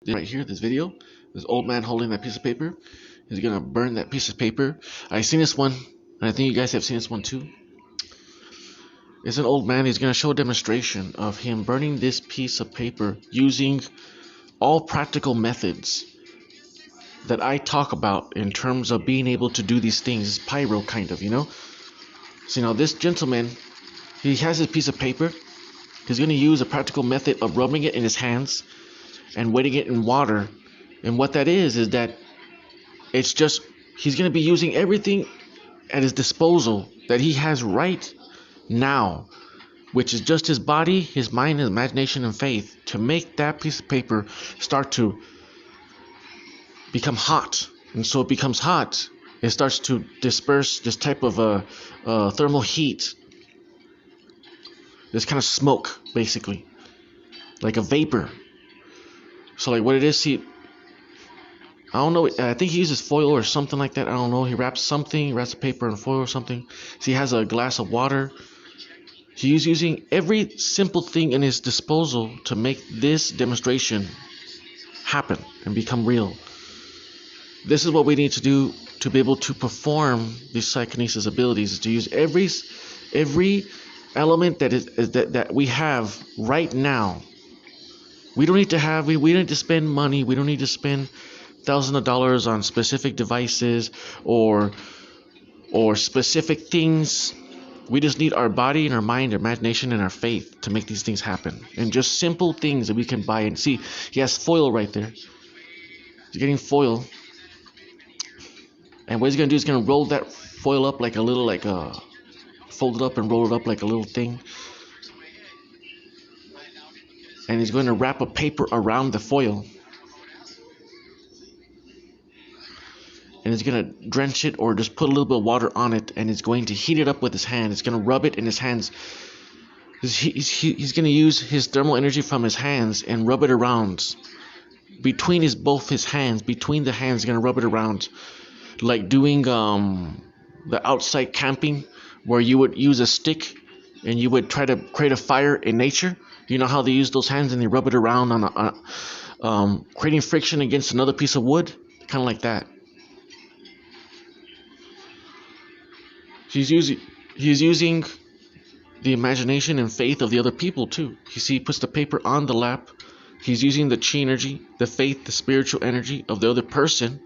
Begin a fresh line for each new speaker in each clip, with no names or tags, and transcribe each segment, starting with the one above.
Right here, this video, this old man holding that piece of paper. He's gonna burn that piece of paper. I've seen this one, and I think you guys have seen this one too. It's an old man. He's gonna show a demonstration of him burning this piece of paper using all practical methods that I talk about in terms of being able to do these things. It's pyro kind of, you know. So now this gentleman, he has his piece of paper. He's gonna use a practical method of rubbing it in his hands and wetting it in water. And what that is that it's just he's going to be using everything at his disposal that he has right now, which is just his body, his mind, his imagination, and faith, to make that piece of paper start to become hot. And so it becomes hot, it starts to disperse this type of thermal heat, this kind of smoke, basically, like a vapor. So like what it is, I don't know, I think he uses foil or something like that. I don't know. He wraps the paper in foil or something. So he has a glass of water. He's using every simple thing in his disposal to make this demonstration happen and become real. This is what we need to do to be able to perform these psychokinesis abilities, is to use every element that we have right now. We don't need to spend money. We don't need to spend thousands of dollars on specific devices or specific things. We just need our body and our mind, our imagination, and our faith to make these things happen. And just simple things that we can buy. And see, he has foil right there. He's getting foil. And what he's going to do is going to roll that foil up like a little, fold it up and roll it up like a little thing. And he's going to wrap a paper around the foil. And he's going to drench it or just put a little bit of water on it, and he's going to heat it up with his hand. He's going to rub it in his hands. He's going to use his thermal energy from his hands and rub it around between both his hands. Between the hands, he's going to rub it around, like doing the outside camping, where you would use a stick and you would try to create a fire in nature. You know how they use those hands and they rub it around on creating friction against another piece of wood, kind of like that. He's using the imagination and faith of the other people too. You see, he puts the paper on the lap. He's using the chi energy, the faith, the spiritual energy of the other person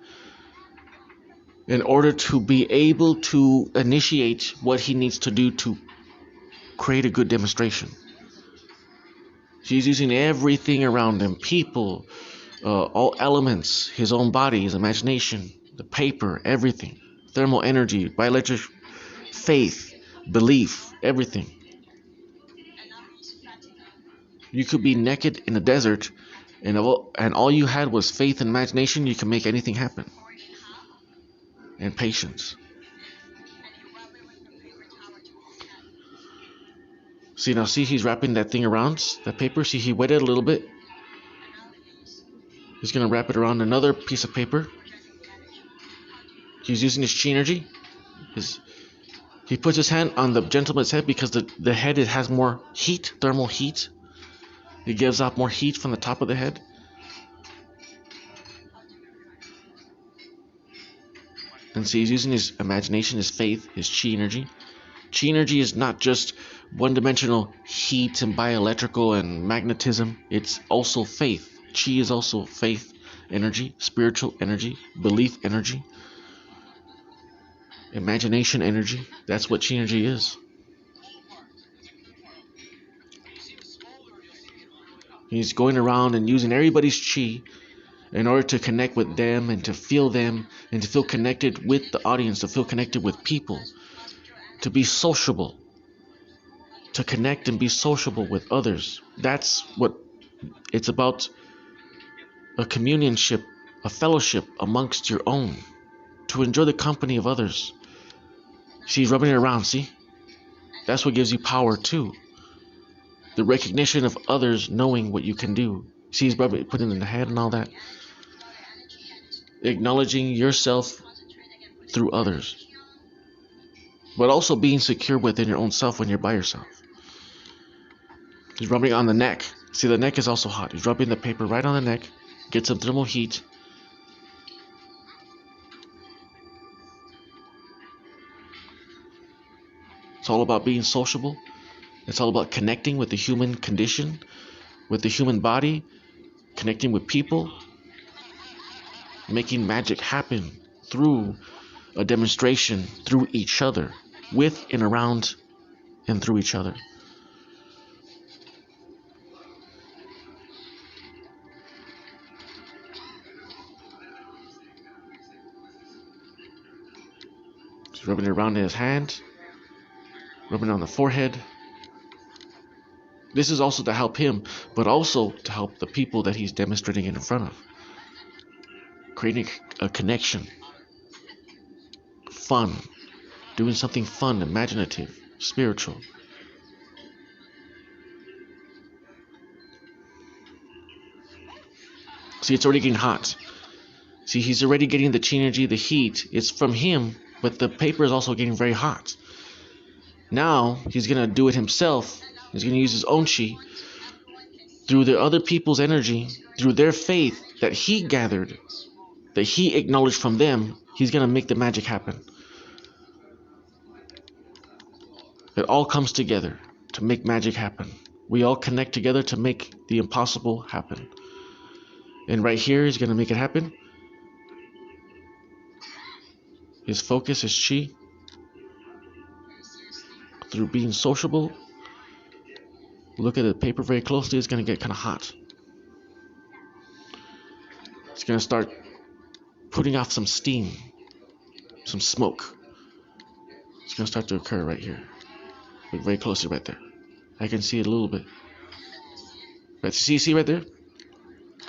in order to be able to initiate what he needs to do to create a good demonstration. He's using everything around him, people, all elements, his own body, his imagination, the paper, everything, thermal energy, bioelectric faith, belief, everything. You could be naked in a desert, and all you had was faith and imagination. You can make anything happen. And patience. See, he's wrapping that thing around, that paper. See, he wetted it a little bit. He's going to wrap it around another piece of paper. He's using his chi energy. He puts his hand on the gentleman's head because the head has more heat, thermal heat. It gives out more heat from the top of the head. And so he's using his imagination, his faith, his chi energy. Chi energy is not just one-dimensional heat and bioelectrical and magnetism. It's also faith. Chi is also faith energy, spiritual energy, belief energy, imagination energy. That's what chi energy is. He's going around and using everybody's chi in order to connect with them and to feel them and to feel connected with the audience, to feel connected with people, to be sociable, to connect and be sociable with others. That's what it's about, a communionship, a fellowship amongst your own, to enjoy the company of others. See, he's rubbing it around, see? That's what gives you power too. The recognition of others knowing what you can do. See, he's rubbing it, putting it in the head and all that. Acknowledging yourself through others. But also being secure within your own self when you're by yourself. He's rubbing on the neck. See, the neck is also hot. He's rubbing the paper right on the neck. get some thermal heat. It's all about being sociable. It's all about connecting with the human condition, with the human body, connecting with people, making magic happen through a demonstration, through each other, with and around and through each other. Just rubbing it around in his hand, rubbing it on the forehead. This is also to help him, but also to help the people that he's demonstrating it in front of. Creating a connection. Fun. Doing something fun, imaginative, spiritual. See, it's already getting hot. See, he's already getting the chi energy, the heat. It's from him, but the paper is also getting very hot. Now, he's going to do it himself. He's going to use his own chi through the other people's energy, through their faith that he gathered, that he acknowledged from them. He's going to make the magic happen. It all comes together to make magic happen. We all connect together to make the impossible happen. And right here, he's going to make it happen. His focus is chi. Through being sociable. Look at the paper very closely. It's going to get kind of hot. It's going to start putting off some steam, some smoke. It's going to start to occur right here. Look very closely right there. I can see it a little bit. Right, see right there?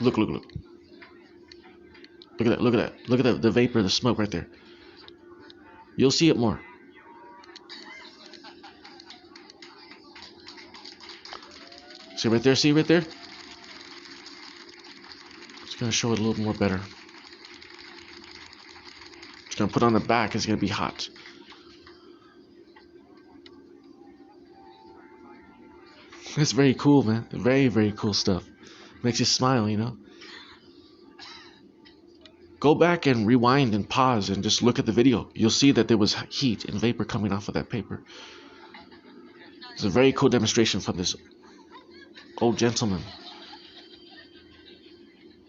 Look. Look at that, look at that. Look at the vapor, the smoke right there. You'll see it more. See right there, It's going to show it a little more better. It's going to put on the back, it's going to be hot. It's very cool, man. Very, very cool stuff. Makes you smile, you know. Go back and rewind and pause and just look at the video. You'll see that there was heat and vapor coming off of that paper. It's a very cool demonstration from this old gentleman.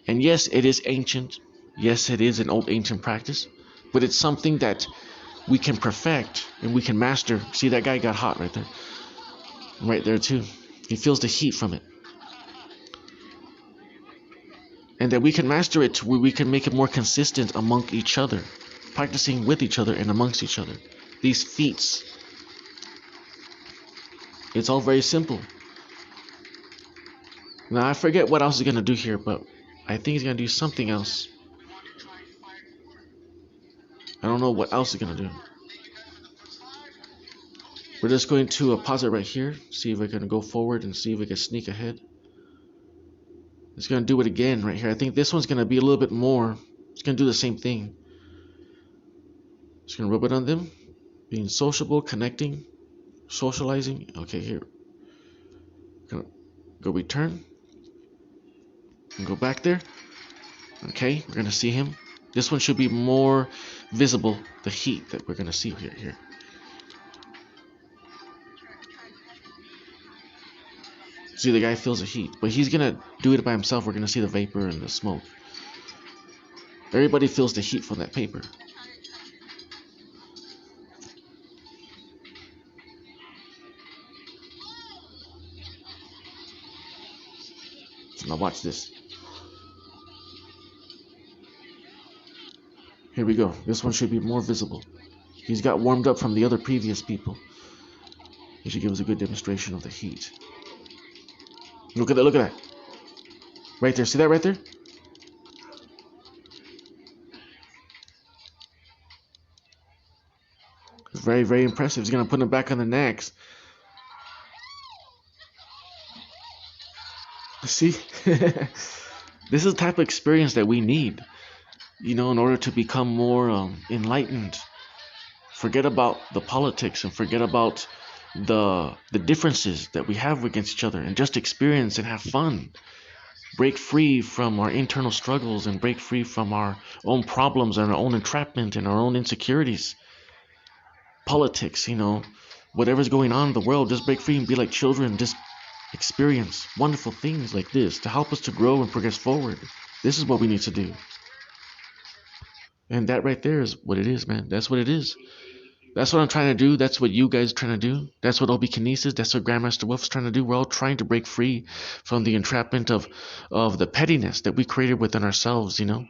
And yes, it is ancient. Yes, it is an old ancient practice. But it's something that we can perfect and we can master. See, that guy got hot right there. Right there too. He feels the heat from it. And that we can master it to where we can make it more consistent among each other. Practicing with each other and amongst each other. These feats. It's all very simple. Now I forget what else he's going to do here, but I think he's going to do something else. I don't know what else he's going to do. We're just going to pause it right here. See if we can go forward and see if we can sneak ahead. It's going to do it again right here. I think this one's going to be a little bit more. It's going to do the same thing. Just going to rub it on them. Being sociable, connecting, socializing. Okay, here. Gonna go return. And go back there. Okay, we're going to see him. This one should be more visible, the heat that we're going to see here. See, the guy feels the heat, but he's going to do it by himself. We're going to see the vapor and the smoke. Everybody feels the heat from that paper. So now watch this. Here we go. This one should be more visible. He's got warmed up from the other previous people. He should give us a good demonstration of the heat. Look at that, look at that. Right there, see that right there? It's very, very impressive. He's going to put him back on the necks. See? This is the type of experience that we need, you know, in order to become more enlightened. Forget about the politics and forget about the differences that we have against each other and just experience and have fun. break free from our internal struggles and break free from our own problems and our own entrapment and our own insecurities. Politics, whatever's going on in the world, just break free and be like children. Just experience wonderful things like this to help us to grow and progress forward. This is what we need to do. And that right there is what it is, man. That's what it is. That's what I'm trying to do. That's what you guys are trying to do. That's what Pyrokinesis, that's what Grandmaster Wolf's trying to do. We're all trying to break free from the entrapment of the pettiness that we created within ourselves, that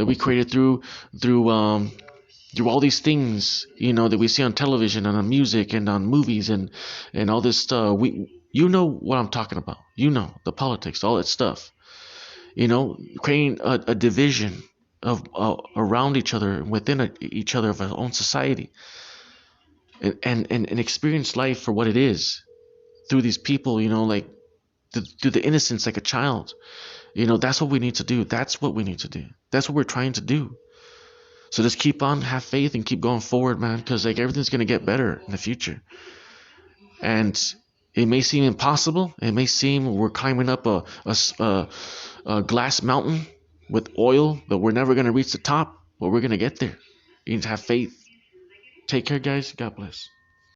we created through all these things, that we see on television and on music and on movies and all this stuff. You know what I'm talking about. The politics, all that stuff. Creating a division of around each other, within each other of our own society, and experience life for what it is through these people, like through the innocence like a child. That's what we need to do. That's what we need to do. That's what we're trying to do. So just keep on, have faith, and keep going forward, man, because like everything's gonna get better in the future. And it may seem impossible. It may seem we're climbing up a glass mountain with oil, but we're never gonna reach the top. But we're gonna get there. You need to have faith. Take care, guys. God bless.